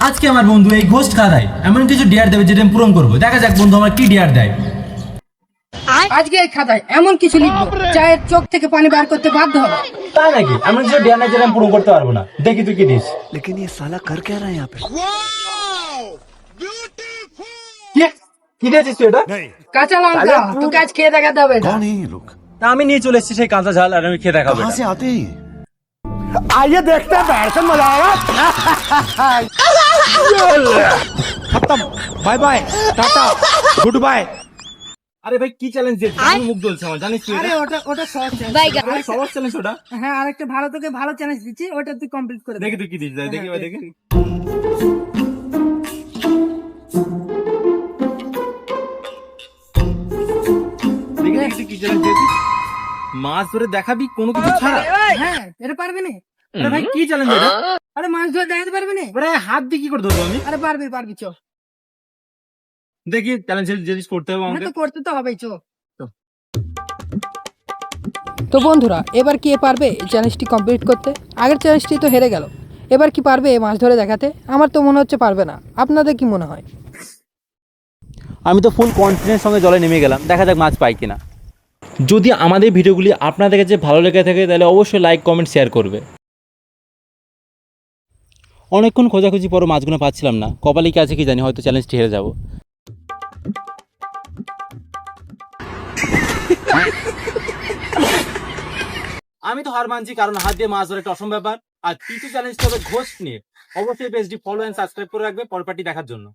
আজকে আমার বন্ধু এই ঘোস্ট খাদায় এমন কিছু ডিয়ার দেবে যেটা আমি পূরণ করবো। দেখা যাক বন্ধু আমার কি ডিয়ার দেয়। আজকে এই খাতায় এমন কিছু লিখবো চায়ের চোখ থেকে পানি বার করতে বাধ্য হবে। তাই নাকি? এমন কিছু ডিয়ার নাই যেটা আমি পূরণ করতে পারবো না। দেখি তুই কি দিস। लेकिन ये साला कर क्या रहा है यहाँ पे? কি দিয়েছিস তুই এটা? কাঁচা লঙ্কা তোকে আজ খেয়ে দেখাতে হবে এটা। कौन है ये लोग? তা আমি নিয়ে চলে এসেছি সেই কাঁচা ঝাল আর আমি খেয়ে দেখাবো कहाँ এটা। से आते हैं ये? आइए देखते हैं बैठकर मजा आएगा। खत्म, bye bye, tata, goodbye. আরে ভাই কি চ্যালেঞ্জ দিয়েছিস? আমি মুখ জ্বলছে আমার, জানিস তুই আরে এটা? ওটা সহজ challenge। আরে সবার চ্যালেঞ্জ ওটা। হ্যাঁ আরেকটা তোকে ভালো চ্যালেঞ্জ দিচ্ছি ওটা তুই কমপ্লিট করে দে। দেখি তুই কি দিস, দেখি ভাই দেখি। দেখি দেখি তুই কি চ্যালেঞ্জ দিয়েছিস। মাছ ধরে দেখাবি কোনো কিছু ছাড়া? হ্যাঁ এটা পারবি না? আরে ভাই কি চ্যালেঞ্জ এটা? আরে মাছ ধরে দেখাতে পারবি না? আরে হাত দিয়ে কি করে ধরবো আমি? আরে পারবি চ। দেখি চ্যালেঞ্জ জিনিস করতে হবে হ্যাঁ আমাকে। তো করতে তো হবেই চ। তো বন্ধুরা এবার কি এ পারবে এই চ্যালেঞ্জটি কমপ্লিট করতে? আগের চ্যালেঞ্জটি তো হেরে গেল, এবার কি পারবে এই মাছ ধরে দেখাতে? আমার তো মনে হচ্ছে পারবে না, আপনাদের কি মনে হয়? আমি তো ফুল কনফিডেন্স সঙ্গে জলে নেমে গেলাম, দেখা যাক মাছ পাই কিনা। যদি আমাদের ভিডিওগুলি আপনাদের কাছে ভালো লেগে থাকে তাহলে অবশ্যই লাইক কমেন্ট শেয়ার করবে। অনেকক্ষণ খোঁজাখুঁজি পরও মাছগুলো পাচ্ছিলাম না, কপালে কি আছে কি জানি, হয়তো চ্যালেঞ্জটি হেরে যাব। আমি তো হার মানছি, কারণ হাত দিয়ে মাছ ধরে একটা অসম ব্যাপার। আর তৃতীয় চ্যালেঞ্জটা হবে ঘোষ নিয়ে। অবশ্যই পেজটি ফলো এন্ড সাবস্ক্রাইব করে রাখবে পরপাটি দেখার জন্য।